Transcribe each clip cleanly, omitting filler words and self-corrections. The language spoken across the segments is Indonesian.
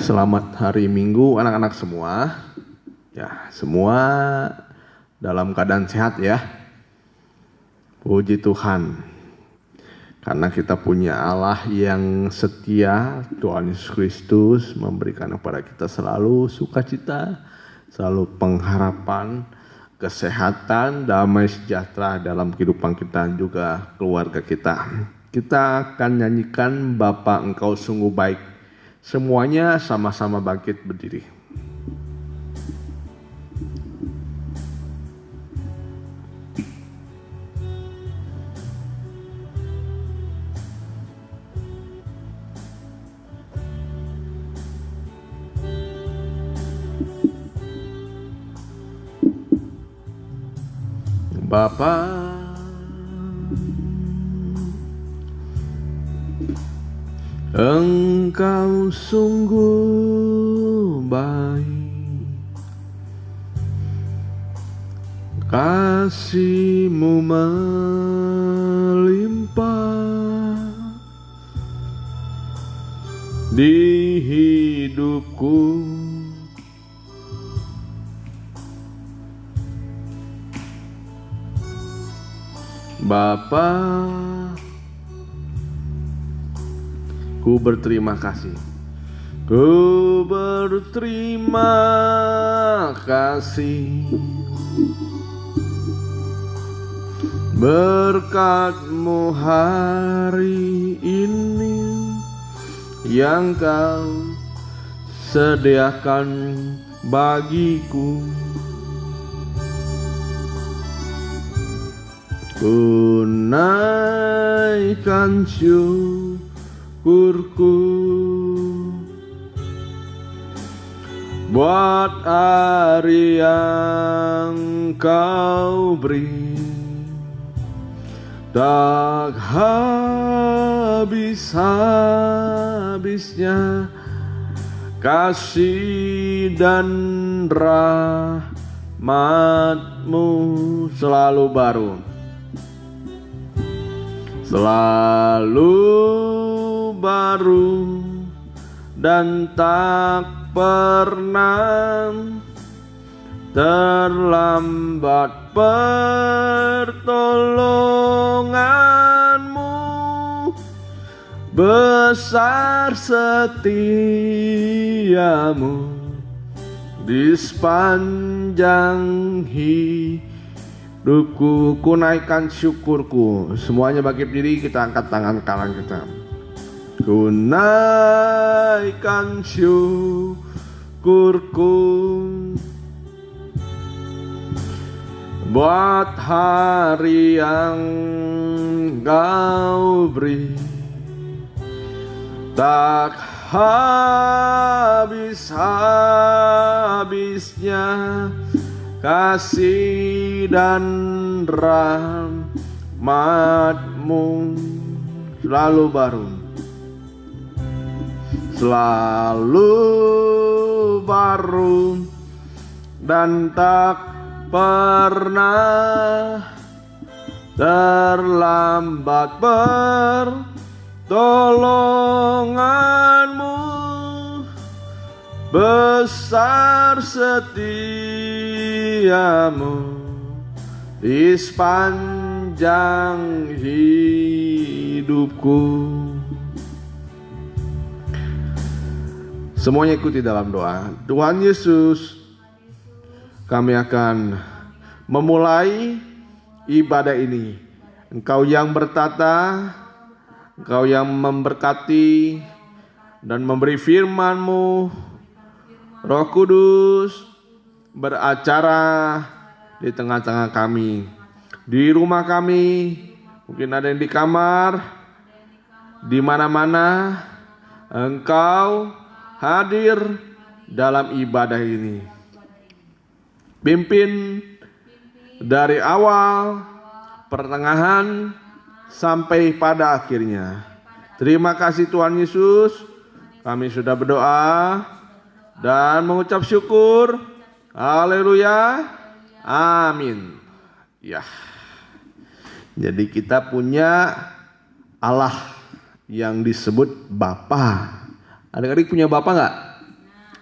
Selamat hari Minggu anak-anak semua. Ya, semua dalam keadaan sehat ya. Puji Tuhan. Karena kita punya Allah yang setia, Tuhan Yesus Kristus memberikan kepada kita selalu sukacita, selalu pengharapan, kesehatan, damai sejahtera dalam kehidupan kita juga keluarga kita. Kita akan nyanyikan Bapa Engkau Sungguh Baik. Semuanya sama-sama bangkit berdiri. Bapa, Engkau sungguh baik, kasih-Mu melimpah di hidupku. Bapa, ku berterima kasih. Ku berterima kasih berkat-Mu hari ini yang Kau sediakan bagiku. Ku naikkan syukurku buat hari yang Kau beri, tak habis-habisnya kasih dan rahmat-Mu selalu baru. Selalu baru dan tak pernah terlambat pertolongan-Mu, besar setia-Mu di sepanjang hidupku. Ku naikkan syukurku. Semuanya bangkit diri, kita angkat tangan kanan kita. Ku naikkan syukurku buat hari yang Kau beri, tak habis-habisnya kasih dan rahmat-Mu selalu baru, selalu baru dan tak pernah terlambat pertolongan-Mu, besar setia-Mu di sepanjang hidupku. Semuanya ikuti dalam doa. Tuhan Yesus, kami akan memulai ibadah ini. Engkau yang bertata, Engkau yang memberkati dan memberi firman-Mu. Roh Kudus beracara di tengah-tengah kami, di rumah kami, mungkin ada yang di kamar, di mana-mana Engkau hadir dalam ibadah ini. Pimpin dari awal, pertengahan, sampai pada akhirnya. Terima kasih Tuhan Yesus, kami sudah berdoa dan mengucap syukur. Haleluya. Amin. Ya. Jadi kita punya Allah yang disebut Bapa. Adik-adik punya Bapa enggak?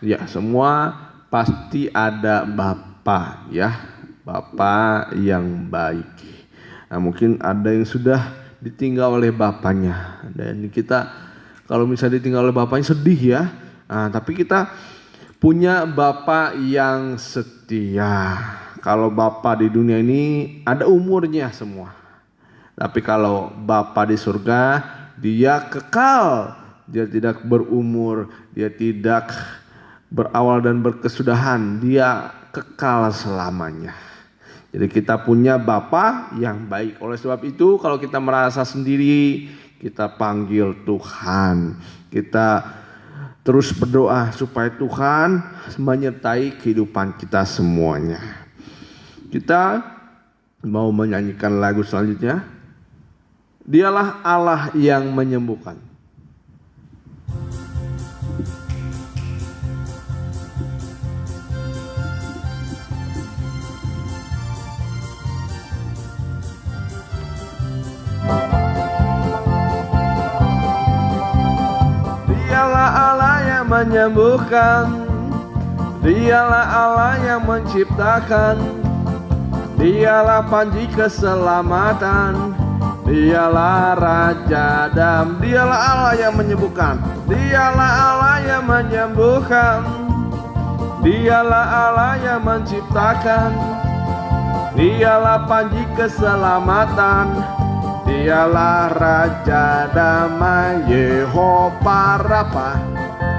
Ya, semua pasti ada Bapa ya, Bapa yang baik. Nah, mungkin ada yang sudah ditinggal oleh bapaknya, dan kita kalau misalnya ditinggal oleh bapaknya sedih ya. Nah, tapi kita punya Bapa yang setia. Kalau Bapa di dunia ini ada umurnya semua. Tapi kalau Bapa di surga, dia kekal. Dia tidak berumur, dia tidak berawal dan berkesudahan, dia kekal selamanya. Jadi kita punya Bapa yang baik. Oleh sebab itu kalau kita merasa sendiri, kita panggil Tuhan. Kita terus berdoa supaya Tuhan menyertai kehidupan kita semuanya. Kita mau menyanyikan lagu selanjutnya. Dialah Allah yang menyembuhkan. Dialah Allah yang menyembuhkan, dialah Allah yang menciptakan, dialah panji keselamatan, dialah Raja Dam. Dialah Allah yang menyembuhkan, dialah Allah yang menyembuhkan, dialah Allah yang menciptakan, dialah panji keselamatan, dialah Raja Damai. Yehova Rafa,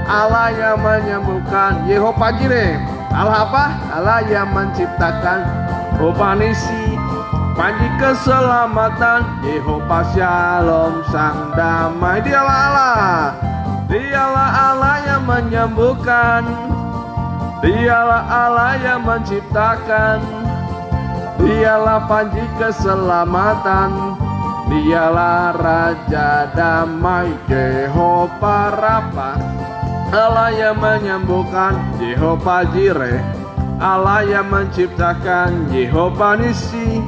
Allah yang menyembuhkan. Yehova Jireh, Allah apa? Allah yang menciptakan. Yehova Nisi, panji keselamatan. Yehova Shalom, sang damai. Dialah Allah, dialah Allah yang menyembuhkan, dialah Allah yang menciptakan, dialah panji keselamatan, dialah Raja Damai. Yehova Rafa, Allah yang menyembuhkan. Yehova Jireh, Allah yang menciptakan. Yehova Nisi,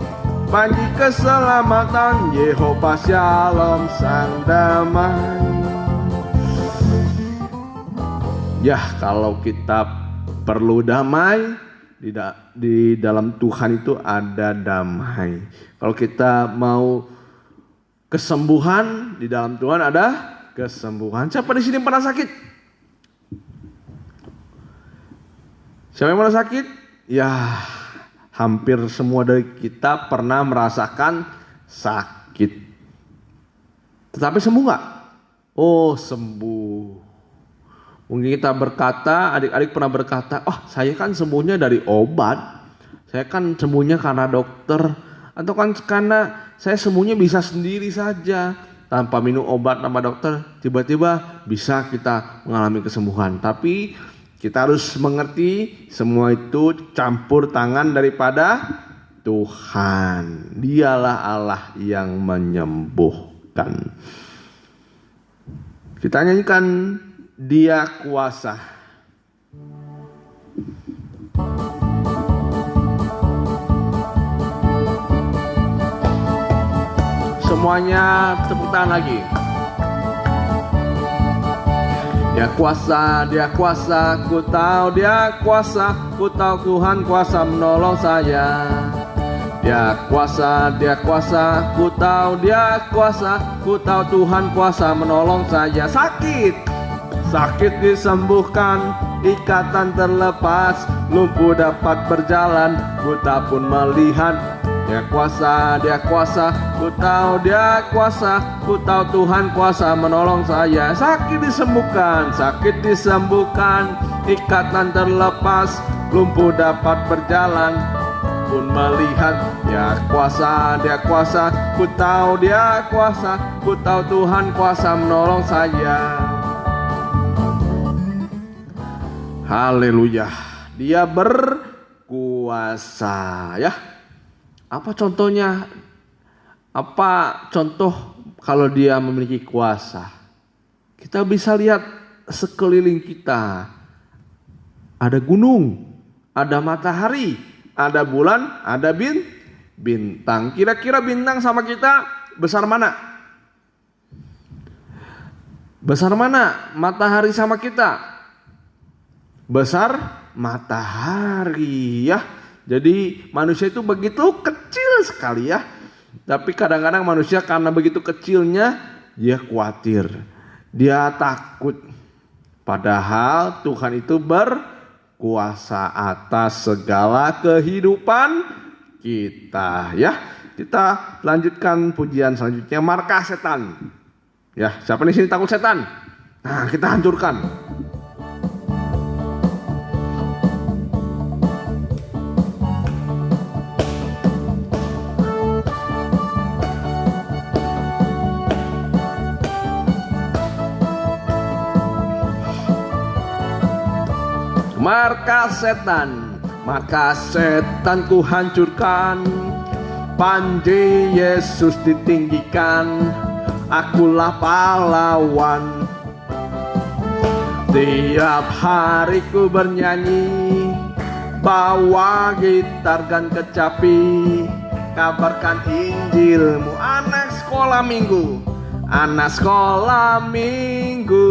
panji keselamatan. Yehova Shalom, sang damai. Ya, kalau kita perlu damai, di dalam Tuhan itu ada damai. Kalau kita mau kesembuhan, di dalam Tuhan ada kesembuhan. Siapa di sini pernah sakit? Siapa yang pernah sakit? Ya, hampir semua dari kita pernah merasakan sakit. Tetapi sembuh nggak? Oh, sembuh. Mungkin kita berkata, adik-adik pernah berkata, oh saya kan sembuhnya dari obat, saya kan sembuhnya karena dokter, atau kan karena saya sembuhnya bisa sendiri saja, tanpa minum obat tanpa dokter, tiba-tiba bisa kita mengalami kesembuhan. Tapi kita harus mengerti semua itu campur tangan daripada Tuhan. Dialah Allah yang menyembuhkan. Kita nyanyikan Dia Kuasa. Semuanya tepuk tangan lagi. Dia kuasa, dia kuasa, ku tahu dia kuasa, ku tahu Tuhan kuasa menolong saya. Dia kuasa, ku tahu dia kuasa, ku tahu Tuhan kuasa menolong saya. Sakit disembuhkan, ikatan terlepas, lumpuh dapat berjalan, buta pun melihat. Dia kuasa, ku tahu dia kuasa, ku tahu Tuhan kuasa menolong saya. Sakit disembuhkan, ikatan terlepas, lumpuh dapat berjalan, pun melihat. Dia kuasa, ku tahu dia kuasa, ku tahu Tuhan kuasa menolong saya. Haleluya, dia berkuasa ya. Apa contohnya? Apa contoh kalau dia memiliki kuasa? Kita bisa lihat sekeliling kita. Ada gunung, ada matahari, ada bulan, ada bintang. Kira-kira bintang sama kita besar mana? Besar mana matahari sama kita? besar matahari ya. Jadi manusia itu begitu kecil sekali ya. Tapi kadang-kadang manusia karena begitu kecilnya dia khawatir, dia takut. Padahal Tuhan itu berkuasa atas segala kehidupan kita ya. Kita lanjutkan pujian selanjutnya, markas setan. Ya, siapa di sini takut setan? Nah, kita hancurkan. Markas setan ku hancurkan, panji Yesus ditinggikan, akulah pahlawan. Tiap hari ku bernyanyi, bawa gitar dan kecapi, kabarkan Injilmu. Anak sekolah minggu,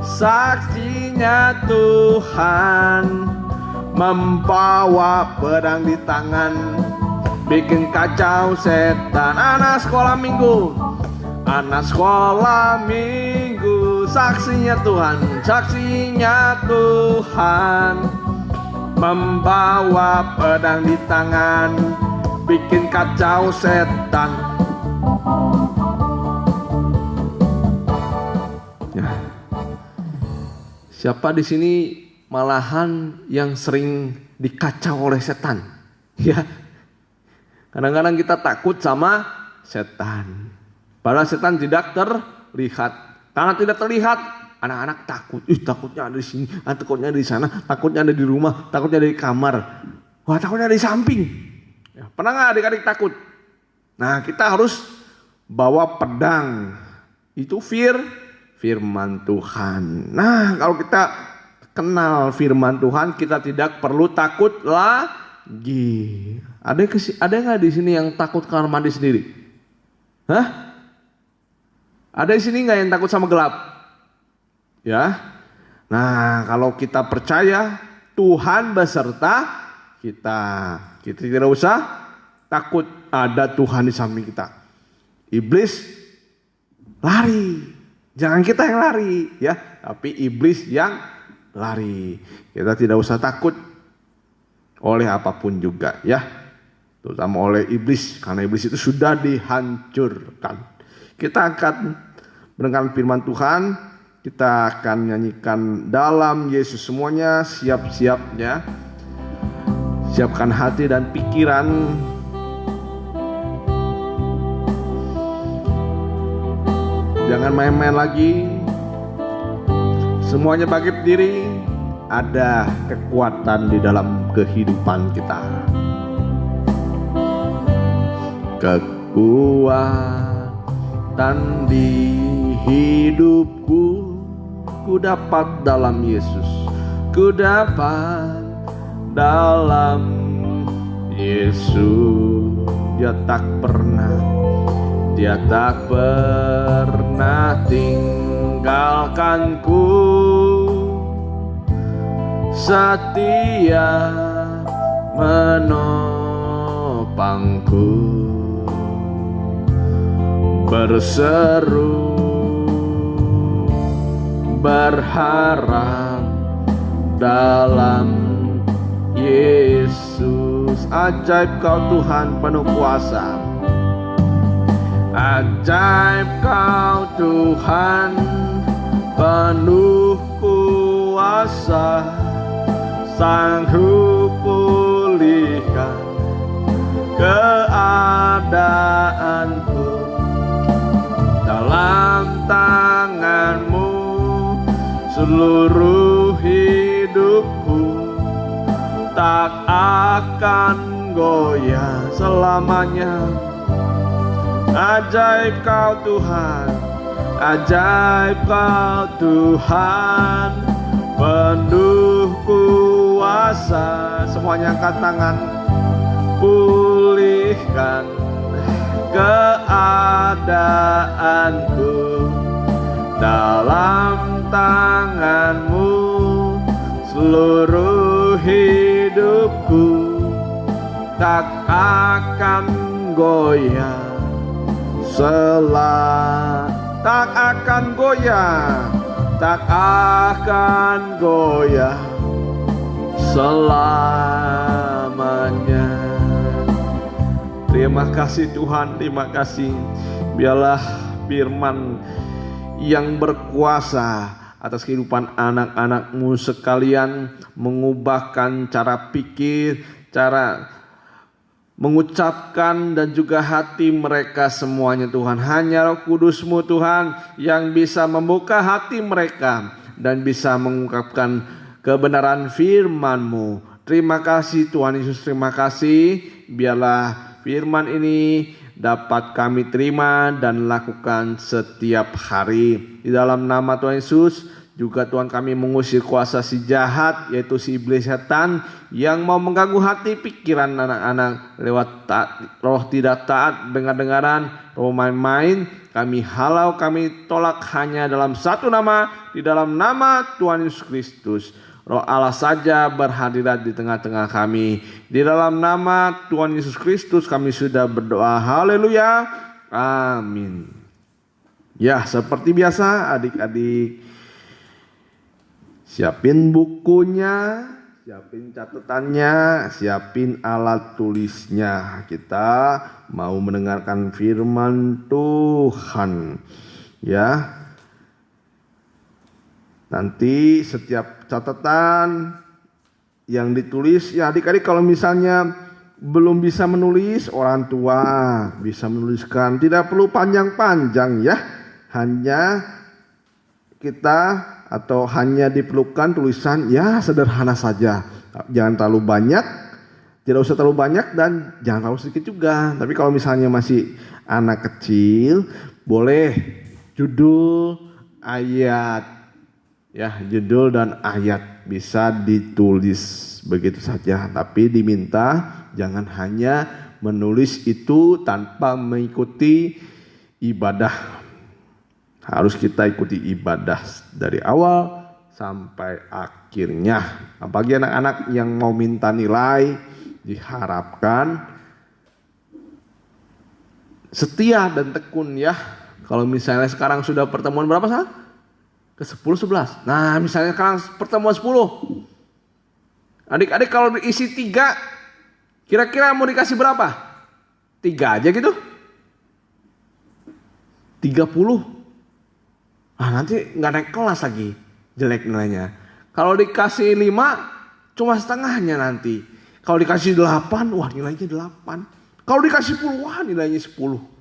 saksinya Tuhan, membawa pedang di tangan, bikin kacau setan. Anak sekolah minggu, saksinya Tuhan, membawa pedang di tangan, bikin kacau setan. Siapa di sini malahan yang sering dikacau oleh setan? Ya, kadang-kadang kita takut sama setan. Padahal setan tidak terlihat. Karena tidak terlihat, anak-anak takut. Takutnya ada di sini, takutnya ada di sana, takutnya ada di rumah, takutnya ada di kamar. Wah, takutnya ada di samping. Ya, pernah nggak adik-adik takut? Nah, kita harus bawa pedang. Itu firman Tuhan. Nah, kalau kita kenal firman Tuhan, kita tidak perlu takut lagi. Ada nggak di sini yang takut kamar mandi sendiri? Hah? Ada di sini nggak yang takut sama gelap? Ya. Nah, kalau kita percaya Tuhan beserta kita tidak usah takut. Ada Tuhan di samping kita. Iblis lari. Jangan kita yang lari ya, tapi iblis yang lari. Kita tidak usah takut oleh apapun juga ya, terutama oleh iblis, karena iblis itu sudah dihancurkan. Kita akan mendengar firman Tuhan, kita akan nyanyikan dalam Yesus. Semuanya siap-siap ya, siapkan hati dan pikiran. Jangan main-main lagi. Semuanya bangkit diri. Ada kekuatan di dalam kehidupan kita. Kekuatan di hidupku ku dapat dalam Yesus. Ku dapat dalam Yesus. Dia tak pernah tinggalkanku, setia menopangku, berseru berharap dalam Yesus. Ajaib kau Tuhan penuh kuasa, ajaib kau Tuhan penuh kuasa, sanggup pulihkan keadaanku. Dalam tanganmu seluruh hidupku, tak akan goyah selamanya. Ajaib kau Tuhan, ajaib kau Tuhan penuh kuasa. Semuanya angkat tangan, pulihkan keadaanku. Dalam tanganmu seluruh hidupku tak akan goyah, tak akan goyah, tak akan goyah selamanya. Terima kasih Tuhan, terima kasih. Biarlah firman yang berkuasa atas kehidupan anak-anak-Mu sekalian, mengubahkan cara pikir, cara mengucapkan dan juga hati mereka semuanya Tuhan. Hanya Roh Kudus-Mu Tuhan yang bisa membuka hati mereka dan bisa mengungkapkan kebenaran firman-Mu. Terima kasih Tuhan Yesus, terima kasih. Biarlah firman ini dapat kami terima dan lakukan setiap hari. Di dalam nama Tuhan Yesus juga Tuhan kami mengusir kuasa si jahat, yaitu si iblis setan yang mau mengganggu hati pikiran anak-anak lewat roh tidak taat, dengar-dengaran, roh main-main. Kami halau, kami tolak hanya dalam satu nama, di dalam nama Tuhan Yesus Kristus. Roh Allah saja berhadirat di tengah-tengah kami. Di dalam nama Tuhan Yesus Kristus kami sudah berdoa. Haleluya. Amin. Ya, seperti biasa adik-adik, siapin bukunya, siapin catatannya, siapin alat tulisnya. Kita mau mendengarkan firman Tuhan. Ya. Nanti setiap catatan yang ditulis, ya adik-adik kalau misalnya belum bisa menulis, orang tua bisa menuliskan. Tidak perlu panjang-panjang ya. Hanya kita atau hanya diperlukan tulisan ya sederhana saja. Jangan terlalu banyak, tidak usah terlalu banyak dan jangan terlalu sedikit juga. Tapi kalau misalnya masih anak kecil, boleh judul, ayat. Ya, judul dan ayat bisa ditulis begitu saja. Tapi diminta jangan hanya menulis itu tanpa mengikuti ibadah. Harus kita ikuti ibadah dari awal sampai akhirnya. Apalagi anak-anak yang mau minta nilai, diharapkan setia dan tekun ya. Kalau misalnya sekarang sudah pertemuan berapa saat? Ke-10, 11. Nah misalnya sekarang pertemuan 10. Adik-adik kalau diisi 3, kira-kira mau dikasih berapa? 3 aja gitu? 30. Ah nanti gak naik kelas lagi, jelek nilainya. Kalau dikasih 5, cuma setengahnya nanti. Kalau dikasih 8, wah nilainya 8. Kalau dikasih 10, wah nilainya 10.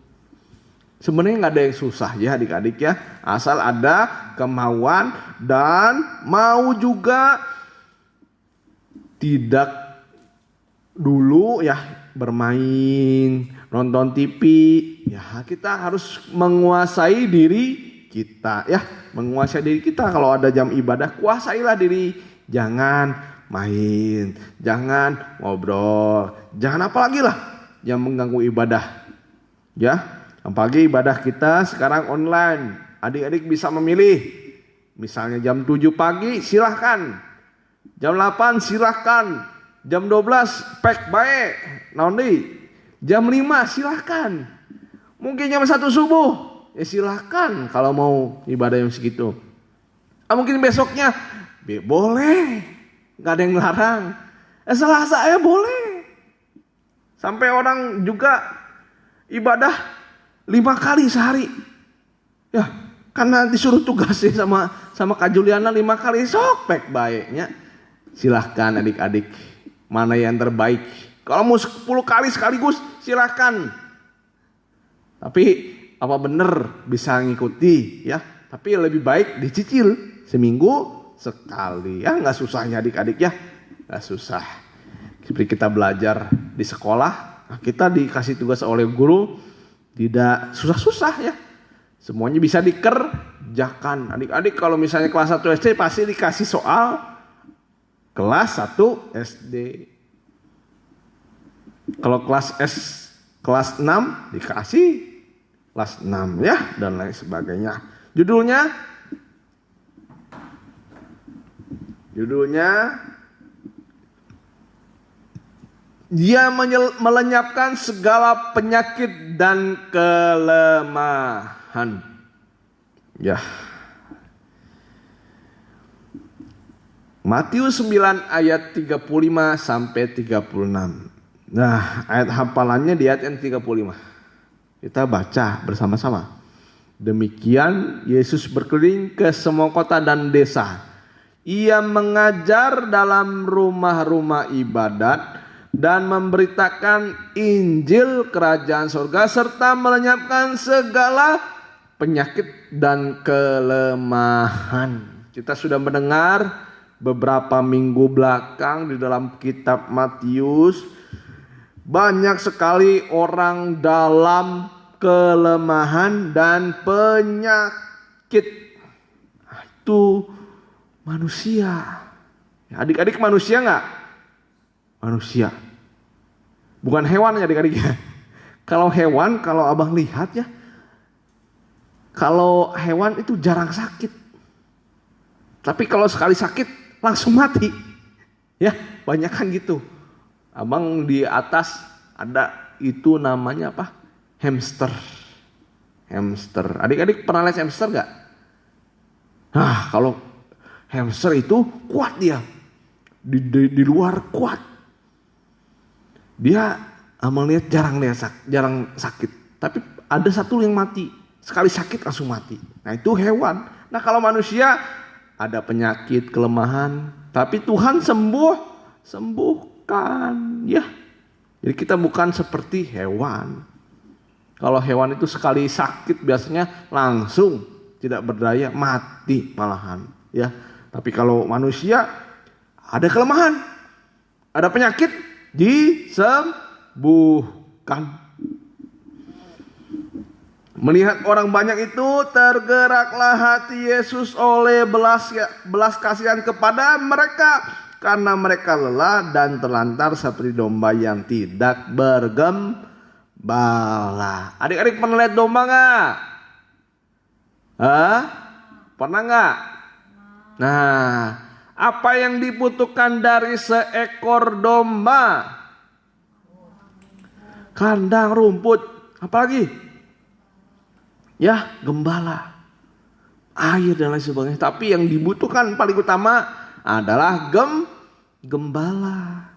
Sebenarnya nggak ada yang susah ya adik-adik ya, asal ada kemauan dan mau juga tidak dulu ya bermain, nonton TV. Ya kita harus menguasai diri kita ya, menguasai diri kita. Kalau ada jam ibadah, kuasailah diri, jangan main, jangan ngobrol, jangan apalagi lah yang mengganggu ibadah ya. Apalagi ibadah kita sekarang online. Adik-adik bisa memilih. Misalnya jam 7 pagi silahkan. Jam 8 silahkan. Jam 12 pek baik. Naundi. Jam 5 silahkan. Mungkin jam 1 subuh. Ya silahkan kalau mau ibadah yang segitu. Mungkin besoknya. Boleh. Gak ada yang melarang. Selasa ya boleh. Sampai orang juga ibadah 5 kali sehari. Ya, karena disuruh tugasnya sama Kak Juliana 5 kali sok pek baiknya. Silahkan adik-adik, mana yang terbaik. Kalau mau 10 kali sekaligus silahkan. Tapi apa benar bisa ngikuti ya. Tapi lebih baik dicicil seminggu sekali. Ya nggak susah ya adik-adik ya. Nggak susah. Seperti kita belajar di sekolah, kita dikasih tugas oleh guru. Tidak susah-susah ya. Semuanya bisa dikerjakan. Adik-adik kalau misalnya kelas 1 SD pasti dikasih soal kelas 1 SD. Kalau kelas 6 dikasih kelas 6 ya dan lain sebagainya. Judulnya Judulnya, Dia melenyapkan segala penyakit dan kelemahan. Ya. Matius 9 ayat 35 sampai 36. Nah, ayat hafalannya di ayat yang 35. Kita baca bersama-sama. Demikian Yesus berkeliling ke semua kota dan desa. Ia mengajar dalam rumah-rumah ibadat dan memberitakan Injil Kerajaan Surga serta melenyapkan segala penyakit dan kelemahan. Kita sudah mendengar beberapa minggu belakang di dalam kitab Matius, banyak sekali orang dalam kelemahan dan penyakit. Itu manusia. Adik-adik manusia nggak? Manusia. Bukan hewan ya adik-adik ya. Kalau hewan, kalau abang lihat ya, kalau hewan itu jarang sakit. Tapi kalau sekali sakit langsung mati. Ya, banyak kan gitu. Abang di atas ada itu namanya apa? Hamster. Hamster. Adik-adik pernah lihat hamster gak? Nah, kalau hamster itu kuat dia. Di luar kuat. Dia melihat jarang sakit. Tapi ada satu yang mati. Sekali sakit langsung mati. Nah itu hewan. Nah kalau manusia ada penyakit, kelemahan. Tapi Tuhan sembuhkan. Ya. Jadi kita bukan seperti hewan. Kalau hewan itu sekali sakit biasanya langsung tidak berdaya, mati malahan. Ya. Tapi kalau manusia ada kelemahan, ada penyakit, disembuhkan. Melihat orang banyak itu, tergeraklah hati Yesus oleh belas kasihan kepada mereka, karena mereka lelah dan terlantar seperti domba yang tidak bergembala. Adik-adik pernah lihat domba nggak? Pernah nggak? Nah, apa yang dibutuhkan dari seekor domba? Kandang, rumput, apalagi? Ya, gembala, air dan lain sebagainya. Tapi yang dibutuhkan paling utama adalah gembala.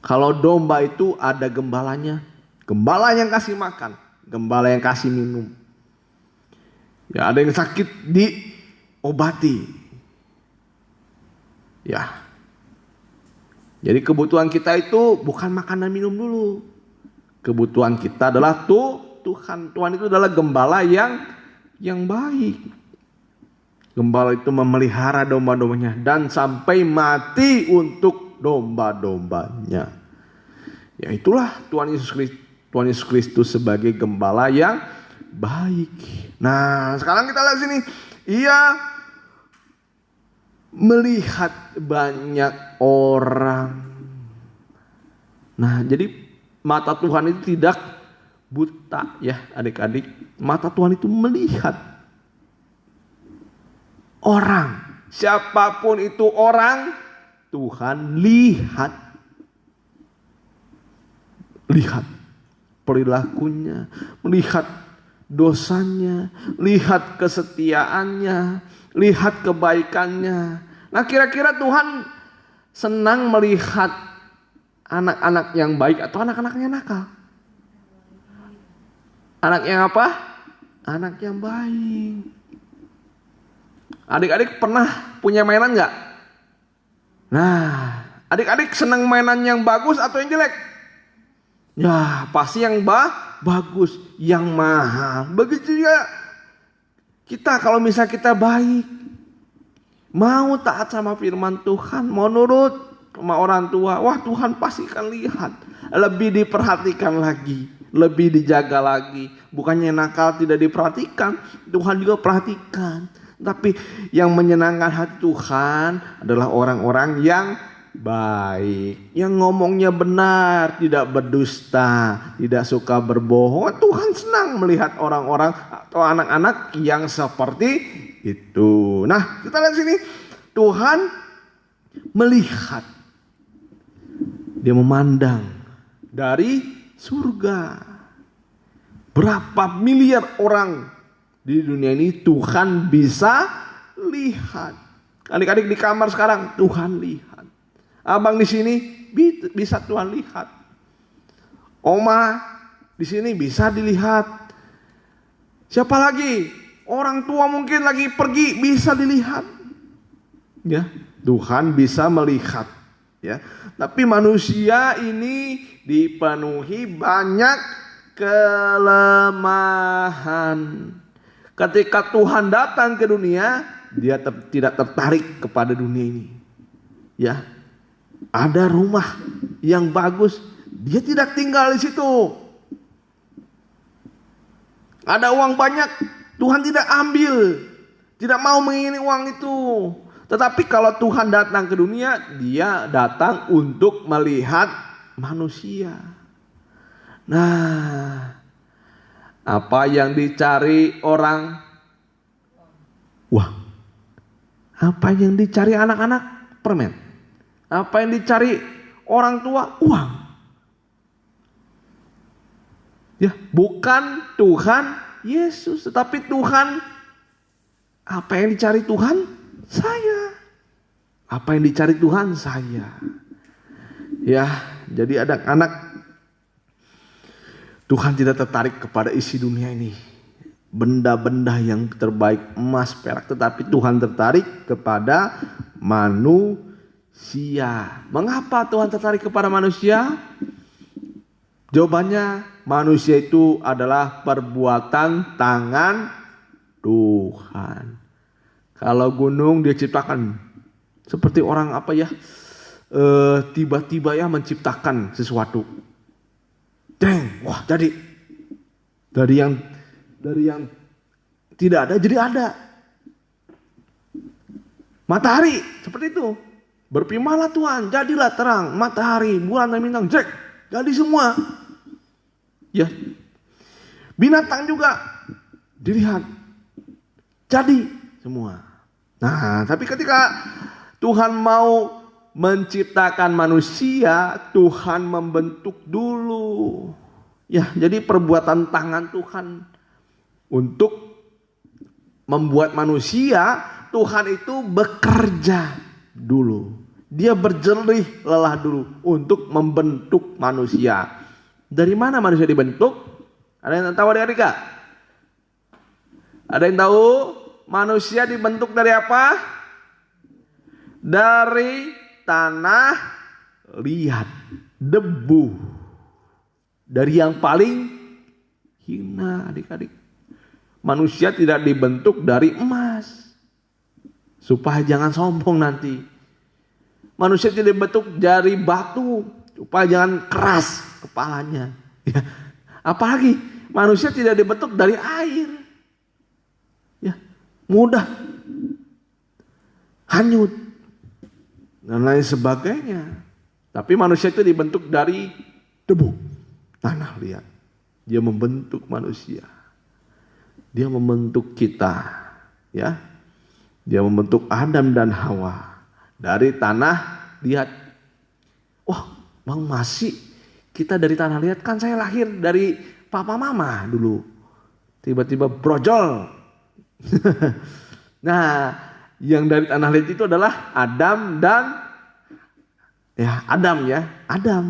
Kalau domba itu ada gembalanya. Gembala yang kasih makan, gembala yang kasih minum. Ya, ada yang sakit diobati. Ya. Jadi kebutuhan kita itu bukan makan dan minum dulu. Kebutuhan kita adalah Tuhan. Tuhan itu adalah gembala yang baik. Gembala itu memelihara domba-dombanya dan sampai mati untuk domba-dombanya. Ya itulah Tuhan Yesus Kristus sebagai gembala yang baik. Nah, sekarang kita lihat sini. Ia melihat banyak orang. Nah, jadi mata Tuhan itu tidak buta ya adik-adik. Mata Tuhan itu melihat orang. Siapapun itu orang, Tuhan lihat. Lihat perilakunya, melihat dosanya, lihat kesetiaannya, lihat kebaikannya. Nah kira-kira Tuhan senang melihat anak-anak yang baik atau anak-anak yang nakal? Anak yang apa? Anak yang baik. Adik-adik pernah punya mainan gak? Nah, adik-adik senang mainan yang bagus atau yang jelek? Ya pasti yang bagus, yang mahal. Begitu juga kita kalau misalnya kita baik, mau taat sama firman Tuhan, mau nurut sama orang tua, wah Tuhan pasti akan lihat. Lebih diperhatikan lagi, lebih dijaga lagi. Bukannya nakal tidak diperhatikan, Tuhan juga perhatikan. Tapi yang menyenangkan hati Tuhan adalah orang-orang yang baik, yang ngomongnya benar, tidak berdusta, tidak suka berbohong. Tuhan senang melihat orang-orang atau anak-anak yang seperti itu. Nah, kita lihat sini. Tuhan melihat. Dia memandang dari surga. Berapa miliar orang di dunia ini Tuhan bisa lihat. Adik-adik di kamar sekarang Tuhan lihat. Abang di sini bisa Tuhan lihat. Oma di sini bisa dilihat. Siapa lagi? Orang tua mungkin lagi pergi bisa dilihat. Ya, Tuhan bisa melihat. Ya, tapi manusia ini dipenuhi banyak kelemahan. Ketika Tuhan datang ke dunia, dia tidak tertarik kepada dunia ini. Ya, ada rumah yang bagus, dia tidak tinggal di situ. Ada uang banyak, Tuhan tidak ambil, tidak mau mengingini uang itu. Tetapi kalau Tuhan datang ke dunia, dia datang untuk melihat manusia. Nah, apa yang dicari orang? Uang. Apa yang dicari anak-anak? Permen. Apa yang dicari orang tua? Uang. Ya, bukan Tuhan Yesus, tetapi Tuhan. Apa yang dicari Tuhan? Saya. Apa yang dicari Tuhan? Saya. Ya, jadi anak-anak, Tuhan tidak tertarik kepada isi dunia ini, benda-benda yang terbaik, emas, perak, tetapi Tuhan tertarik kepada manusia. Mengapa Tuhan tertarik kepada manusia? Jawabannya, manusia itu adalah perbuatan tangan Tuhan. Kalau gunung dia ciptakan seperti orang apa ya, tiba-tiba ya menciptakan sesuatu. Deng, wah jadi. Dari yang tidak ada jadi ada. Matahari seperti itu. Berfirmanlah Tuhan, jadilah terang, matahari, bulan dan bintang, jadi semua. Ya, binatang juga dilihat, jadi semua. Nah, tapi ketika Tuhan mau menciptakan manusia, Tuhan membentuk dulu. Ya, jadi perbuatan tangan Tuhan untuk membuat manusia, Tuhan itu bekerja dulu. Dia berjerih lelah dulu untuk membentuk manusia. Dari mana manusia dibentuk? Ada yang tahu adik-adik? Ada yang tahu manusia dibentuk dari apa? Dari tanah liat, debu. Dari yang paling hina, adik-adik. Manusia tidak dibentuk dari emas, supaya jangan sombong nanti. Manusia tidak dibentuk dari batu, supaya jangan keras kepalanya. Ya. Apalagi manusia tidak dibentuk dari air, ya, mudah hanyut dan lain sebagainya. Tapi manusia itu dibentuk dari debu, tanah liat. Dia membentuk manusia. Dia membentuk kita, ya. Dia membentuk Adam dan Hawa dari tanah liat. Wah, Bang, masih kita dari tanah liat? Kan saya lahir dari papa mama dulu. Tiba-tiba brojol. Nah, yang dari tanah liat itu adalah Adam dan Adam.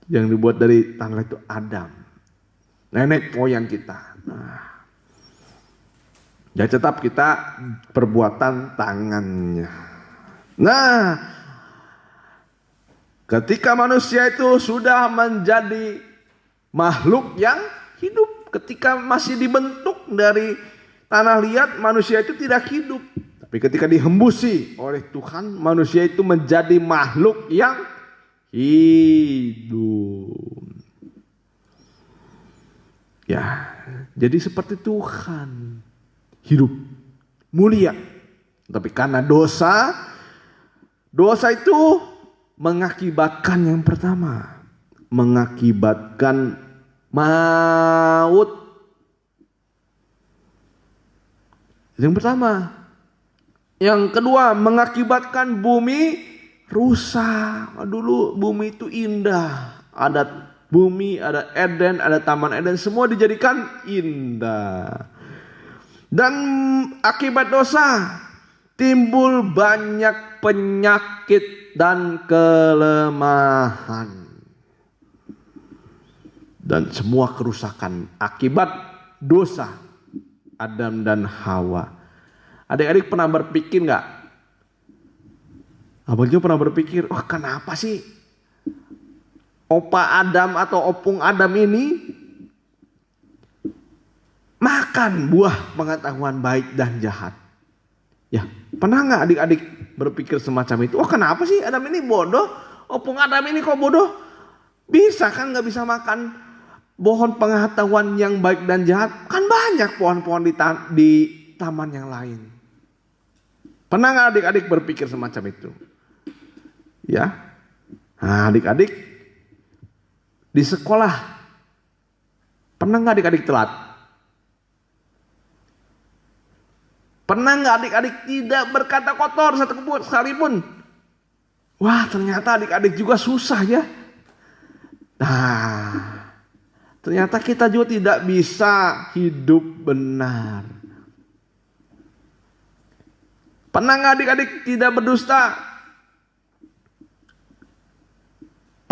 Yang dibuat dari tanah liat itu Adam. Nenek moyang kita. Nah, ya tetap kita perbuatan tangannya. Nah, ketika manusia itu sudah menjadi makhluk yang hidup, ketika masih dibentuk dari tanah liat, manusia itu tidak hidup. Tapi ketika dihembusi oleh Tuhan, manusia itu menjadi makhluk yang hidup. Ya, jadi seperti Tuhan, hidup, mulia. Tapi karena dosa itu mengakibatkan yang pertama, mengakibatkan maut. Yang pertama, Yang kedua, mengakibatkan bumi rusak. Dulu bumi itu indah. Ada bumi, ada Eden, ada Taman Eden. Semua dijadikan indah. Dan akibat dosa, timbul banyak penyakit dan kelemahan. Dan semua kerusakan akibat dosa Adam dan Hawa. Adik-adik pernah berpikir nggak? Abang juga pernah berpikir, oh kenapa sih Opa Adam atau Opung Adam ini makan buah pengetahuan baik dan jahat? Ya, pernah nggak adik-adik berpikir semacam itu? Oh kenapa sih Adam ini bodoh? Opung Adam ini kok bodoh? Bisa kan nggak bisa makan pohon pengetahuan yang baik dan jahat? Kan banyak pohon-pohon di taman yang lain. Pernah nggak adik-adik berpikir semacam itu? Ya, nah, adik-adik di sekolah pernah nggak adik-adik telat? Pernah nggak adik-adik tidak berkata kotor satu sekalipun? Wah, ternyata adik-adik juga susah ya. Nah, ternyata kita juga tidak bisa hidup benar. Pernah nggak adik-adik tidak berdusta?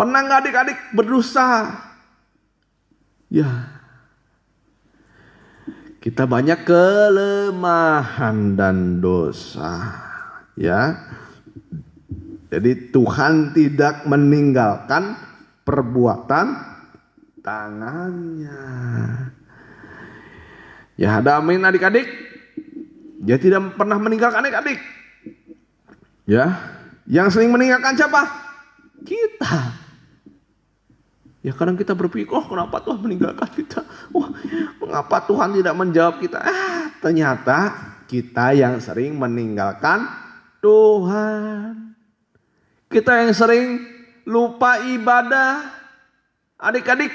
Pernah nggak adik-adik berdosa? Ya, kita banyak kelemahan dan dosa. Ya, jadi Tuhan tidak meninggalkan perbuatan tangannya. Ya, ada amin adik-adik. Dia tidak pernah meninggalkan adik-adik. Ya, yang sering meninggalkan siapa? Kita. Ya kadang kita berpikir, oh kenapa Tuhan meninggalkan kita? Wah, mengapa Tuhan tidak menjawab kita? Ternyata kita yang sering meninggalkan Tuhan. Kita yang sering lupa ibadah. Adik-adik,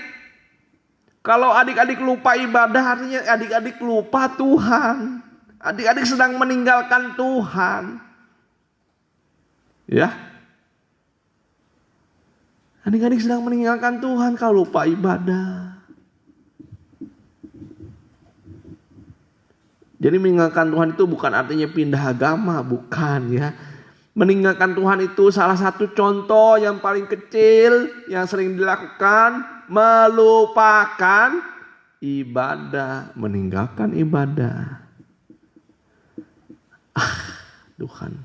kalau adik-adik lupa ibadah artinya adik-adik lupa Tuhan. Adik-adik sedang meninggalkan Tuhan. Ya. Adik-adik sedang meninggalkan Tuhan kalau lupa ibadah. Jadi meninggalkan Tuhan itu bukan artinya pindah agama, bukan ya. Meninggalkan Tuhan itu salah satu contoh yang paling kecil yang sering dilakukan, melupakan ibadah, meninggalkan ibadah. Tuhan,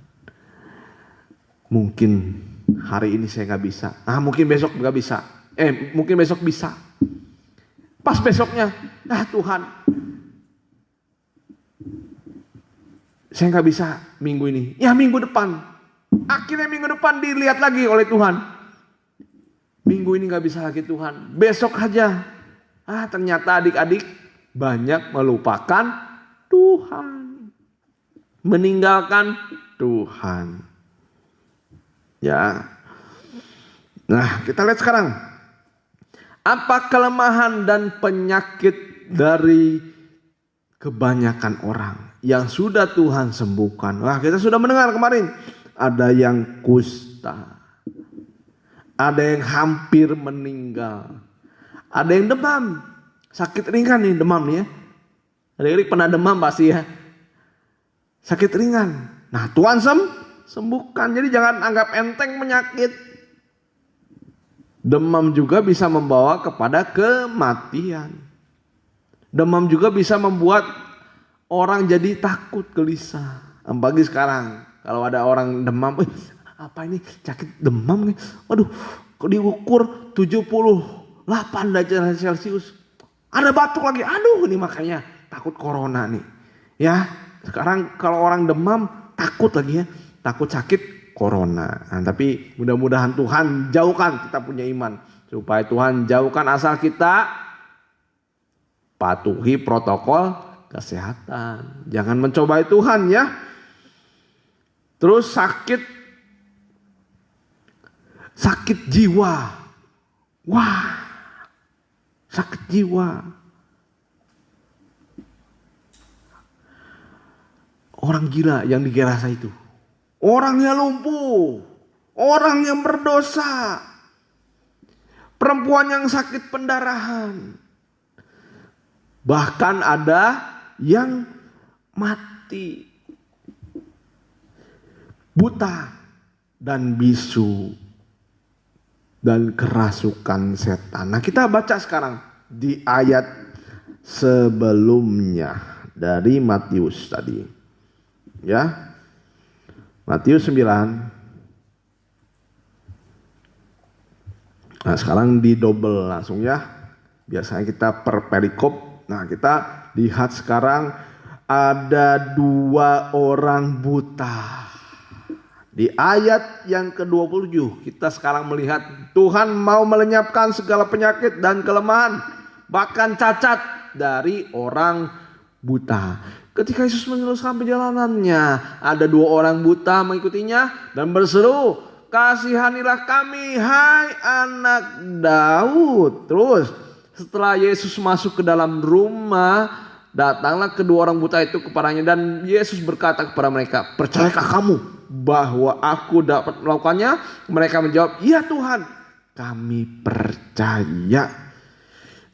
mungkin hari ini saya nggak bisa. Mungkin besok nggak bisa. Mungkin besok bisa. Pas besoknya, Tuhan, saya nggak bisa minggu ini. Ya minggu depan. Akhirnya minggu depan dilihat lagi oleh Tuhan. Minggu ini nggak bisa lagi Tuhan. Besok aja. Ternyata adik-adik banyak melupakan Tuhan. Meninggalkan Tuhan. Ya. Nah, kita lihat sekarang. Apa kelemahan dan penyakit dari kebanyakan orang yang sudah Tuhan sembuhkan? Wah, kita sudah mendengar kemarin. Ada yang kusta. Ada yang hampir meninggal. Ada yang demam. Sakit ringan nih, demam nih ya. Adik-adik pernah demam pasti ya. Sakit ringan. Nah, Tuhan sembuhkan. Jadi jangan anggap enteng penyakit. Demam juga bisa membawa kepada kematian. Demam juga bisa membuat orang jadi takut, gelisah. Apalagi sekarang kalau ada orang demam, apa ini sakit demam nih? Waduh, kok diukur 78 derajat Celcius. Ada batuk lagi. Aduh, ini makanya takut corona nih. Ya. Sekarang kalau orang demam takut lagi ya, takut sakit corona. Tapi mudah-mudahan Tuhan jauhkan, kita punya iman. Supaya Tuhan jauhkan asal kita patuhi protokol kesehatan. Jangan mencobai Tuhan ya. Terus sakit jiwa. Wah, sakit jiwa. orang gila yang di Gerasa itu. Orang yang lumpuh, orang yang berdosa, perempuan yang sakit pendarahan. Bahkan ada yang mati, buta dan bisu dan kerasukan setan. Nah, kita baca sekarang di ayat sebelumnya dari Matius tadi. Ya. Matius 9. Nah, sekarang didobel langsung ya. Biasanya kita per perikop. Nah, kita lihat sekarang ada 2 orang buta. Di ayat yang ke-27 kita sekarang melihat Tuhan mau melenyapkan segala penyakit dan kelemahan, bahkan cacat dari orang buta. Ketika Yesus meneruskan perjalanannya, ada 2 orang buta mengikutinya dan berseru, "Kasihanilah kami, hai anak Daud." Terus setelah Yesus masuk ke dalam rumah, datanglah kedua orang buta itu kepadanya dan Yesus berkata kepada mereka, "Percayakah kamu bahwa aku dapat melakukannya?" Mereka menjawab, "Iya Tuhan, kami percaya."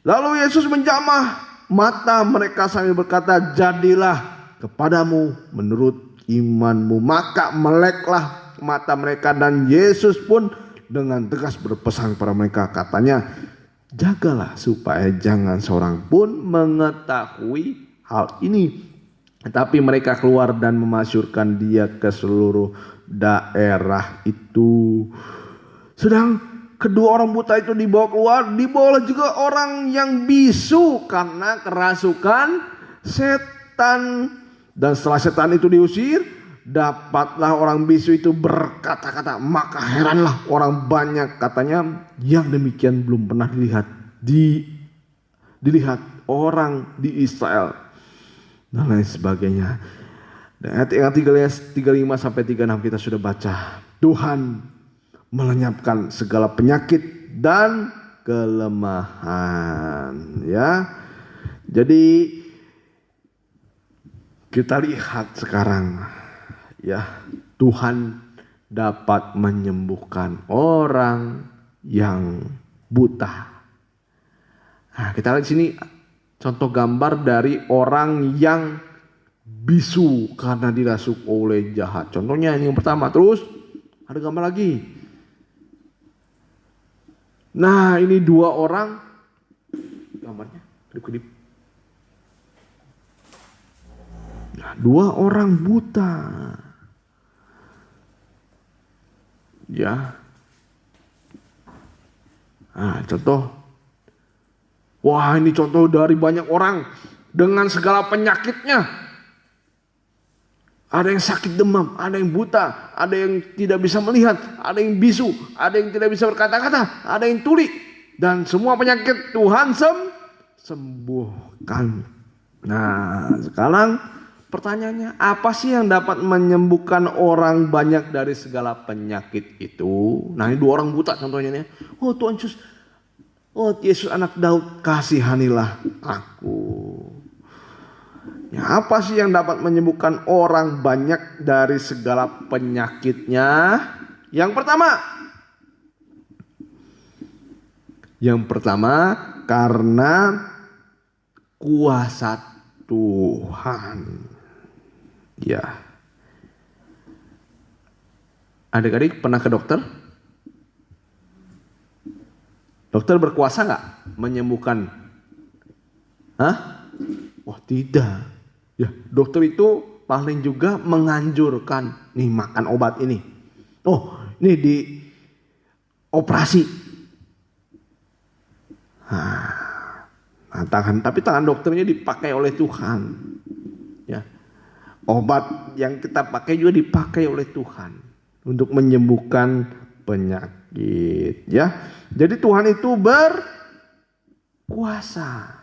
Lalu Yesus menjamah mata mereka sambil berkata, "Jadilah kepadamu menurut imanmu." Maka meleklah mata mereka dan Yesus pun dengan tegas berpesan kepada mereka, katanya, "Jagalah supaya jangan seorang pun mengetahui hal ini." Tetapi mereka keluar dan memasyurkan dia ke seluruh daerah itu. Sedang kedua orang buta itu dibawa keluar, dibawa juga orang yang bisu karena kerasukan setan. Dan setelah setan itu diusir, dapatlah orang bisu itu berkata-kata. Maka heranlah orang banyak, katanya, yang demikian belum pernah dilihat orang di Israel. Dan lain sebagainya. Dan ayat yang 35 sampai 36 kita sudah baca. Tuhan melenyapkan segala penyakit dan kelemahan, ya. Jadi kita lihat sekarang, ya, Tuhan dapat menyembuhkan orang yang buta. Nah, kita lihat di sini contoh gambar dari orang yang bisu karena dirasuk oleh jahat. Contohnya ini yang pertama. Terus ada gambar lagi. Nah, ini 2 orang, gambarnya kedip-kedip. Nah, 2 orang buta, ya. Nah, contoh. Wah, ini contoh dari banyak orang dengan segala penyakitnya. Ada yang sakit demam, ada yang buta, ada yang tidak bisa melihat, ada yang bisu, ada yang tidak bisa berkata-kata, ada yang tuli. Dan semua penyakit Tuhan sembuhkan. Nah, sekarang pertanyaannya, apa sih yang dapat menyembuhkan orang banyak dari segala penyakit itu? Nah, ini 2 orang buta contohnya nih. Oh Tuhan Yesus, oh Yesus anak Daud, kasihanilah aku. Ya, apa sih yang dapat menyembuhkan orang banyak dari segala penyakitnya? Yang pertama karena kuasa Tuhan. Ya. Adik-adik pernah ke dokter? Dokter berkuasa nggak menyembuhkan? Hah? Wah, tidak. Ya, dokter itu paling juga menganjurkan, nih makan obat ini. Oh, ini di operasi. Nah, tapi tangan dokternya dipakai oleh Tuhan. Ya. Obat yang kita pakai juga dipakai oleh Tuhan untuk menyembuhkan penyakit, ya. Jadi Tuhan itu berkuasa.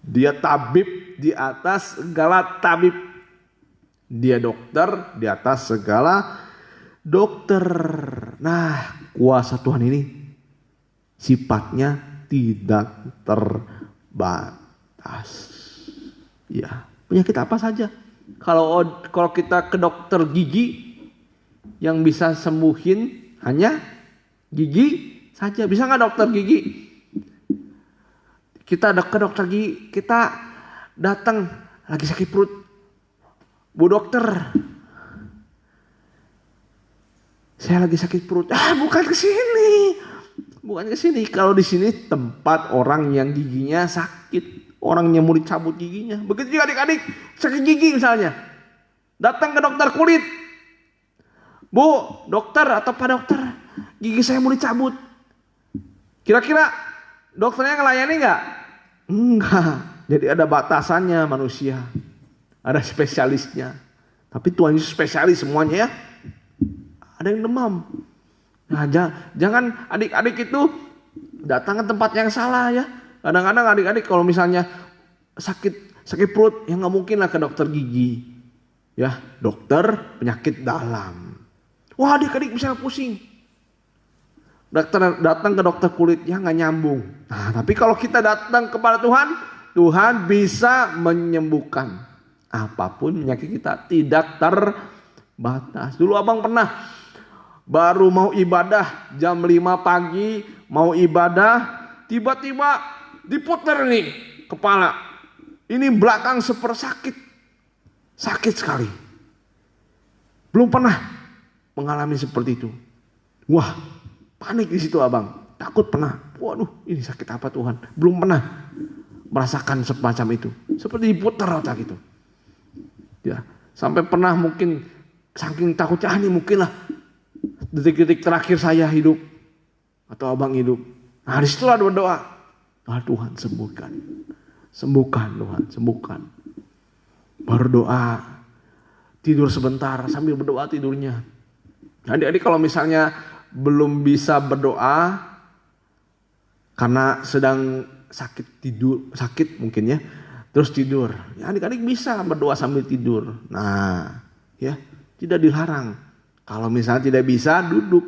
Dia tabib di atas segala tabib. Dia dokter di atas segala dokter. Nah, kuasa Tuhan ini sifatnya tidak terbatas. Ya. Penyakit apa saja. Kalau kita ke dokter gigi, yang bisa sembuhin hanya gigi saja. Bisa nggak dokter gigi? Kita ke dokter gigi, kita datang lagi sakit perut. Bu dokter, saya lagi sakit perut. Bukan ke sini. Bukan ke sini. Kalau di sini tempat orang yang giginya sakit. Orang yang mau dicabut giginya. Begitu juga adik-adik sakit gigi misalnya. Datang ke dokter kulit. Bu, dokter atau Pak dokter, gigi saya mau dicabut. Kira-kira dokternya ngelayani nggak? Enggak. Jadi ada batasannya manusia. Ada spesialisnya. Tapi Tuhan Yesus spesialis semuanya ya. Ada yang demam. Nah, jangan adik-adik itu datang ke tempat yang salah ya. Kadang-kadang adik-adik kalau misalnya sakit perut, ya nggak mungkin lah ke dokter gigi, ya dokter penyakit dalam. Wah adik-adik bisa pusing. Datang ke dokter kulit, ya nggak nyambung. Nah tapi kalau kita datang kepada Tuhan, Tuhan bisa menyembuhkan apapun penyakit kita, tidak terbatas. Dulu abang pernah baru mau ibadah jam 5 pagi, mau ibadah, tiba-tiba diputer nih kepala. Ini belakang sakit sekali. Belum pernah mengalami seperti itu. Wah, panik di situ abang. Takut pernah. Waduh, ini sakit apa Tuhan? Belum pernah merasakan semacam itu. Seperti diputer otak gitu. Ya, sampai pernah mungkin saking takutnya, ini mungkin lah detik-detik terakhir saya hidup atau abang hidup. Nah, disitulah berdoa. Tuhan sembuhkan. Sembuhkan Tuhan, sembuhkan. Baru doa. Tidur sebentar sambil berdoa tidurnya. Adik-adik kalau misalnya belum bisa berdoa karena sedang sakit mungkin ya. Terus tidur. Ya adik-adik bisa berdoa sambil tidur. Nah, ya, tidak dilarang. Kalau misalnya tidak bisa duduk.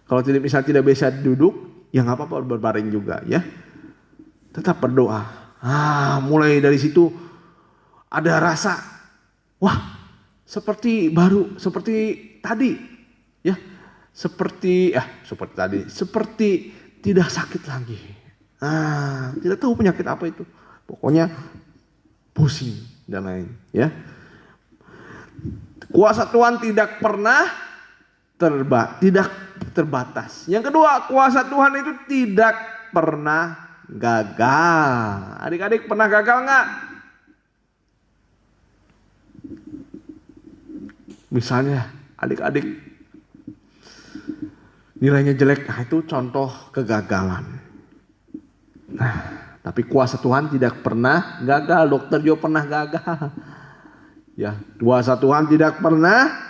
Kalau tidak bisa duduk, ya nggak apa-apa berbaring juga ya. Tetap berdoa. Mulai dari situ ada rasa, wah seperti tadi ya. Seperti tadi, seperti tidak sakit lagi. Tidak tahu penyakit apa itu. Pokoknya pusing dan lain ya. Kuasa Tuhan tidak pernah tidak terbatas. Yang kedua, kuasa Tuhan itu tidak pernah gagal. Adik-adik pernah gagal nggak? Misalnya adik-adik nilainya jelek, itu contoh kegagalan. Nah, tapi kuasa Tuhan tidak pernah gagal. Dokter juga pernah gagal. Ya, kuasa Tuhan tidak pernah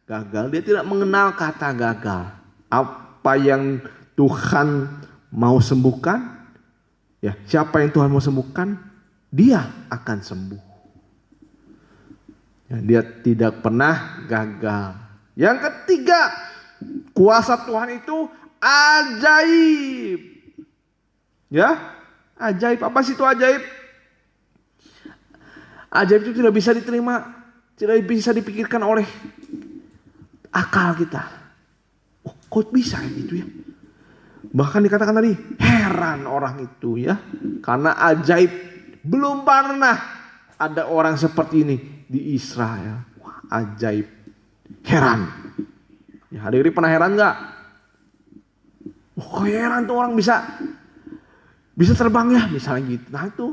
gagal. Dia tidak mengenal kata gagal. Apa yang Tuhan mau sembuhkan, ya siapa yang Tuhan mau sembuhkan, dia akan sembuh. Ya, dia tidak pernah gagal. Yang ketiga, kuasa Tuhan itu ajaib. Ya, ajaib. Apa sih itu ajaib? Ajaib itu tidak bisa diterima, tidak bisa dipikirkan oleh akal kita. Oh, kok bisa gitu ya? Bahkan dikatakan tadi, heran orang itu ya. Karena ajaib, belum pernah ada orang seperti ini di Israel. Wah, ajaib. Heran. Ya, adik-adik pernah heran gak? Oh, kok heran tuh orang bisa terbang ya, misalnya gitu. Nah itu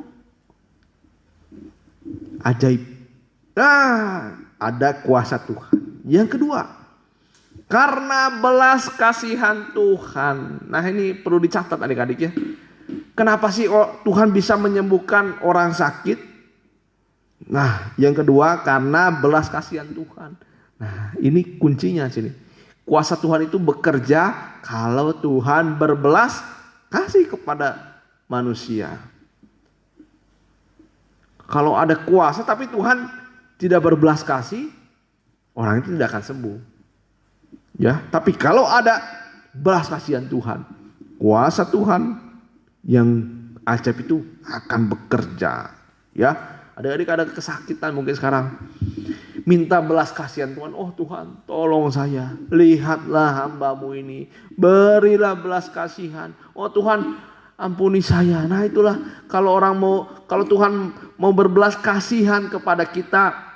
ajaib. Nah, ada kuasa Tuhan. Yang kedua, karena belas kasihan Tuhan. Nah ini perlu dicatat adik-adik ya. Kenapa sih Tuhan bisa menyembuhkan orang sakit? Nah yang kedua, karena belas kasihan Tuhan. Nah ini kuncinya sini. Kuasa Tuhan itu bekerja kalau Tuhan berbelas kasih kepada manusia. Kalau ada kuasa tapi Tuhan tidak berbelas kasih, orang itu tidak akan sembuh. Ya, tapi kalau ada belas kasihan Tuhan, kuasa Tuhan yang ajaib itu akan bekerja. Ya, adik-adik ada kesakitan mungkin sekarang. Minta belas kasihan Tuhan. Oh Tuhan, tolong saya. Lihatlah hamba-Mu ini. Berilah belas kasihan. Oh Tuhan, ampuni saya. Nah itulah kalau Tuhan mau berbelas kasihan kepada kita,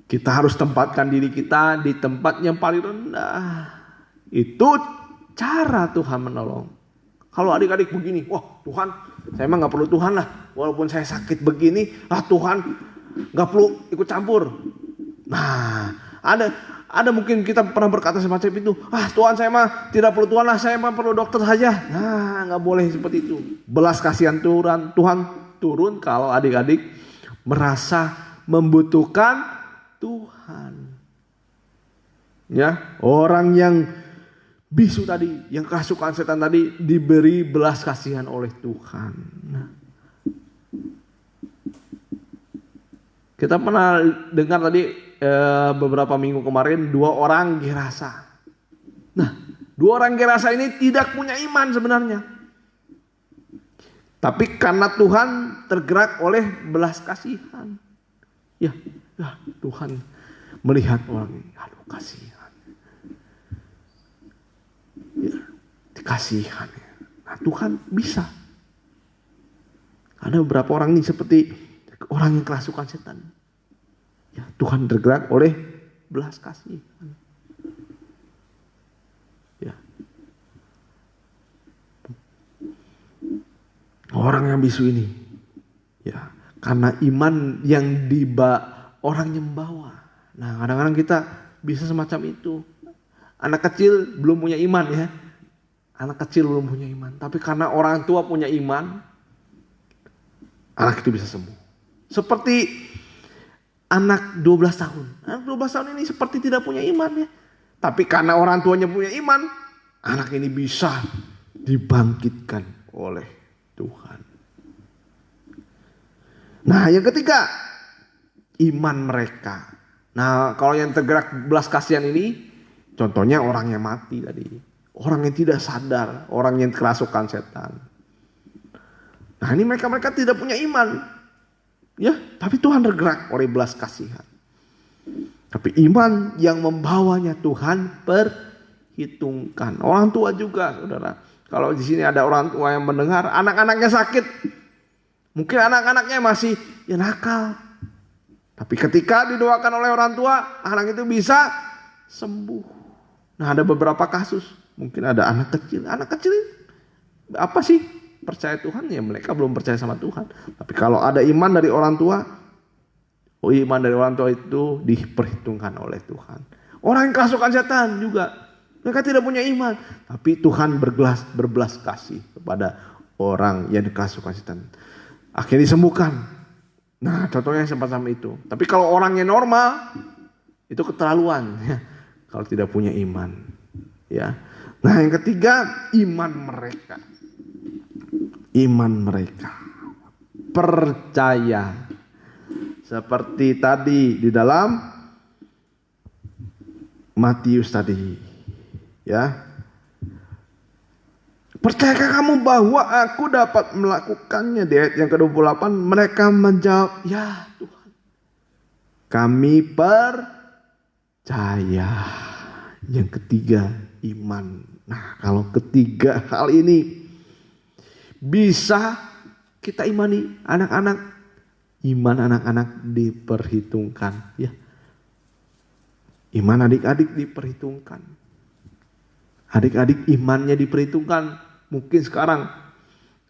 kita harus tempatkan diri kita di tempat yang paling rendah. Itu cara Tuhan menolong. Kalau adik-adik begini, wah Tuhan, saya emang gak perlu Tuhan lah. Walaupun saya sakit begini, Tuhan gak perlu ikut campur. Nah, ada mungkin kita pernah berkata semacam itu. Tuhan saya mah tidak perlu Tuhan lah, saya mah perlu dokter saja. Nah, gak boleh seperti itu. Belas kasihan Tuhan turun kalau adik-adik merasa membutuhkan Tuhan. Ya, orang yang bisu tadi, yang kerasukan setan tadi diberi belas kasihan oleh Tuhan. Nah, kita pernah dengar tadi beberapa minggu kemarin 2 orang Gerasa. Nah, 2 orang Gerasa ini tidak punya iman sebenarnya. Tapi karena Tuhan tergerak oleh belas kasihan. Ya Tuhan melihat orang ini, aduh kasihan. Ya, dikasihan. Nah, Tuhan bisa. Ada beberapa orang ini seperti orang yang kerasukan setan. Ya, Tuhan tergerak oleh belas kasihan. Ya. Orang yang bisu ini, ya, karena iman yang orang yang membawa. Nah, kadang-kadang kita bisa semacam itu. Anak kecil belum punya iman ya. Anak kecil belum punya iman. Tapi karena orang tua punya iman, anak itu bisa sembuh. Seperti anak 12 tahun. Anak 12 tahun ini seperti tidak punya iman ya. Tapi karena orang tuanya punya iman, anak ini bisa dibangkitkan oleh Tuhan. Nah, yang ketiga, iman mereka. Nah, kalau yang tergerak belas kasihan ini, contohnya orang yang mati tadi. Orang yang tidak sadar, orang yang kerasukan setan. Nah, ini mereka tidak punya iman. Ya, tapi Tuhan tergerak oleh belas kasihan. Tapi iman yang membawanya Tuhan perhitungkan. Orang tua juga, saudara. Kalau di sini ada orang tua yang mendengar, anak-anaknya sakit. Mungkin anak-anaknya masih nakal. Tapi ketika didoakan oleh orang tua, anak itu bisa sembuh. Nah, ada beberapa kasus. Mungkin ada anak kecil. Anak kecil apa sih? Percaya Tuhan ya, mereka belum percaya sama Tuhan. Tapi kalau ada iman dari orang tua, iman dari orang tua itu diperhitungkan oleh Tuhan. Orang yang kerasukan setan juga, mereka tidak punya iman. Tapi Tuhan berbelas kasih kepada orang yang kerasukan setan. Akhirnya disembuhkan. Nah, contohnya semacam itu. Tapi kalau orangnya normal, itu keterlaluan ya. Kalau tidak punya iman, ya. Nah, yang ketiga, iman mereka. Iman mereka percaya. Seperti tadi di dalam Matius tadi. Ya. Percayakah kamu bahwa aku dapat melakukannya? Di ayat yang ke-28 mereka menjawab, ya Tuhan, kami percaya. Yang ketiga, iman. Nah, kalau ketiga hal ini bisa kita imani, anak-anak, iman anak-anak diperhitungkan, ya. Iman adik-adik diperhitungkan. Adik-adik imannya diperhitungkan. Mungkin sekarang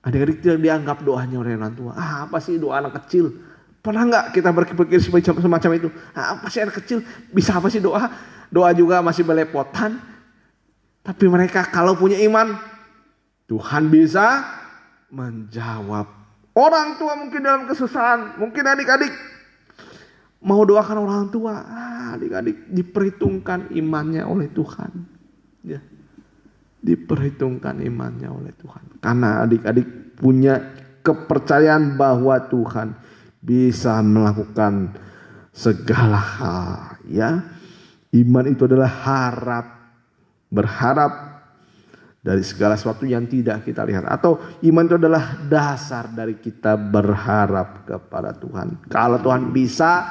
adik-adik tidak dianggap doanya oleh orang tua. Apa sih doa anak kecil? Pernah nggak kita berpikir semacam itu? Apa sih anak kecil? Bisa apa sih doa? Doa juga masih belepotan. Tapi mereka kalau punya iman, Tuhan bisa menjawab. Orang tua mungkin dalam kesusahan, mungkin adik-adik mau doakan orang tua, adik-adik diperhitungkan imannya oleh Tuhan. Ya. Diperhitungkan imannya oleh Tuhan. Karena adik-adik punya kepercayaan bahwa Tuhan bisa melakukan segala hal, ya. Iman itu adalah berharap dari segala sesuatu yang tidak kita lihat. Atau iman itu adalah dasar dari kita berharap kepada Tuhan. Kalau Tuhan bisa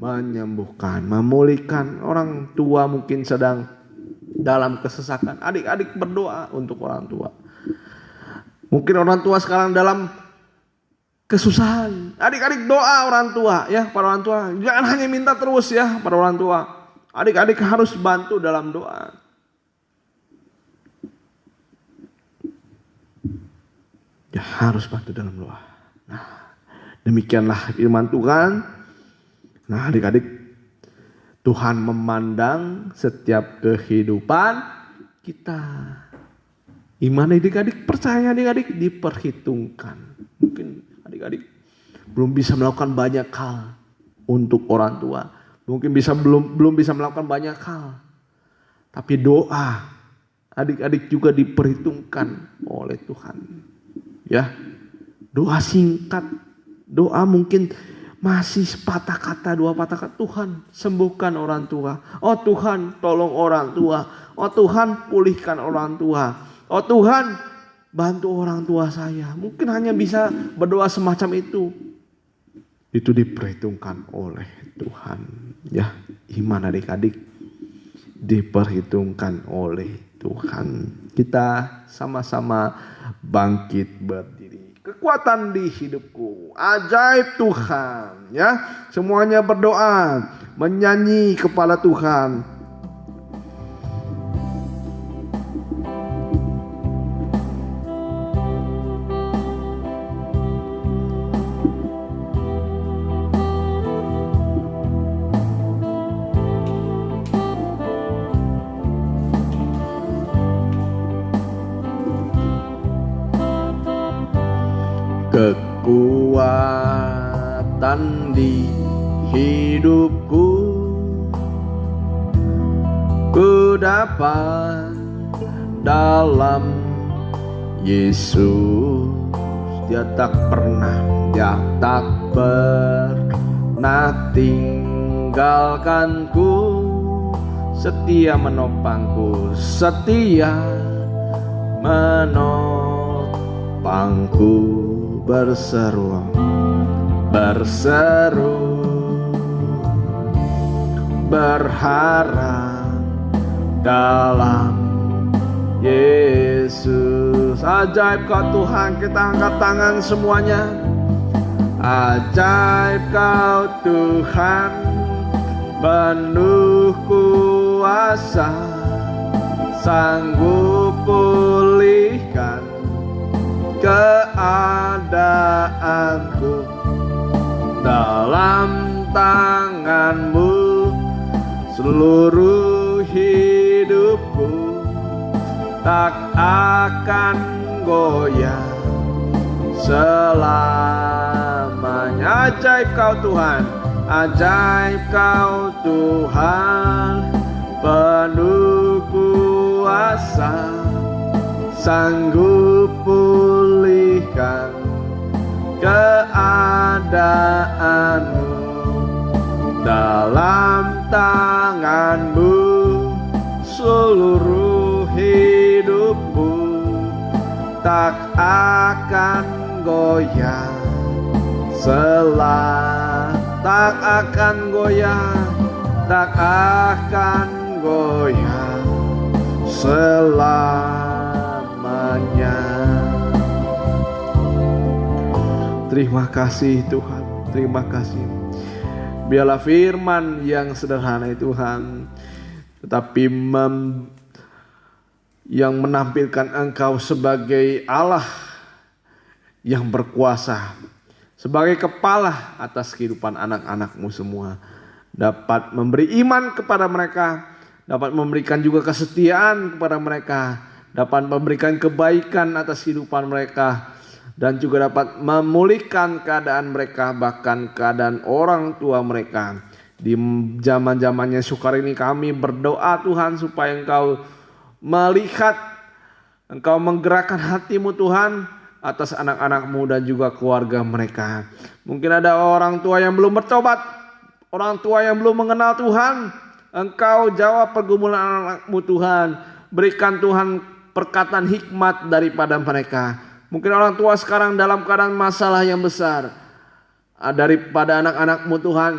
menyembuhkan, memulihkan orang tua mungkin sedang dalam kesesakan. Adik-adik berdoa untuk orang tua. Mungkin orang tua sekarang dalam kesusahan. Adik-adik doa orang tua ya, para orang tua. Jangan hanya minta terus ya para orang tua. Adik-adik harus bantu dalam doa. Ya harus bantu dalam doa. Nah, demikianlah firman Tuhan. Nah, adik-adik, Tuhan memandang setiap kehidupan kita. Iman adik-adik, percaya adik-adik diperhitungkan. Mungkin adik-adik belum bisa melakukan banyak hal untuk orang tua. Mungkin belum bisa melakukan banyak hal. Tapi doa adik-adik juga diperhitungkan oleh Tuhan. Ya, doa singkat, doa mungkin masih sepatah kata, dua patah kata. Tuhan sembuhkan orang tua. Oh Tuhan tolong orang tua. Oh Tuhan pulihkan orang tua. Oh Tuhan bantu orang tua saya. Mungkin hanya bisa berdoa semacam itu. Itu diperhitungkan oleh Tuhan. Ya, iman adik-adik diperhitungkan oleh Tuhan. Kita sama-sama bangkit berdiri. Kekuatan di hidupku, ajaib Tuhan, ya. Semuanya berdoa, menyanyi kepada Tuhan. Kekuatan di hidupku, ku dapat dalam Yesus. Dia tak pernah tinggalkanku, setia menopangku, setia menopangku. Berseru berharap dalam Yesus. Ajaib Kau Tuhan, kita angkat tangan semuanya. Ajaib Kau Tuhan, penuh kuasa, sanggup pulihkan keadaanku. Dalam tangan-Mu seluruh hidupku tak akan goyah selamanya. Ajaib Kau Tuhan, ajaib Kau Tuhan, penuh kuasa, sanggup pulihkan keadaanmu. Dalam tangan-Mu seluruh hidupku tak akan goyah tak akan goyah selamanya. Terima kasih Tuhan, terima kasih. Biarlah firman yang sederhana Tuhan, tetapi yang menampilkan Engkau sebagai Allah yang berkuasa, sebagai kepala atas kehidupan anak-anak-Mu semua, dapat memberi iman kepada mereka, dapat memberikan juga kesetiaan kepada mereka, dapat memberikan kebaikan atas kehidupan mereka, dan juga dapat memulihkan keadaan mereka, bahkan keadaan orang tua mereka. Di zaman-zamannya sukar ini kami berdoa Tuhan supaya Engkau melihat, Engkau menggerakkan hati-Mu Tuhan atas anak-anak-Mu dan juga keluarga mereka. Mungkin ada orang tua yang belum bertobat, orang tua yang belum mengenal Tuhan. Engkau jawab pergumulan anak-Mu Tuhan. Berikan Tuhan perkataan hikmat daripada mereka. Mungkin orang tua sekarang dalam keadaan masalah yang besar. Daripada anak-anakmu Tuhan,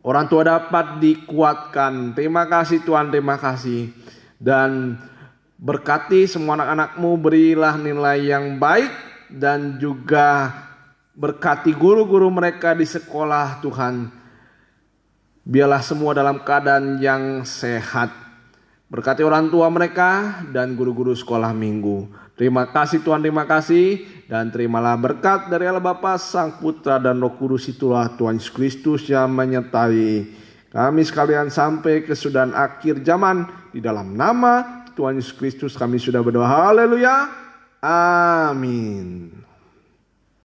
orang tua dapat dikuatkan. Terima kasih Tuhan, terima kasih. Dan berkati semua anak-anakmu, berilah nilai yang baik. Dan juga berkati guru-guru mereka di sekolah Tuhan. Biarlah semua dalam keadaan yang sehat. Berkati orang tua mereka dan guru-guru sekolah minggu. Terima kasih Tuhan, terima kasih. Dan terimalah berkat dari Allah Bapa, Sang Putra dan Roh Kudus, itulah Tuhan Yesus Kristus yang menyertai kami sekalian sampai kesudahan akhir zaman. Di dalam nama Tuhan Yesus Kristus kami sudah berdoa. Haleluya. Amin.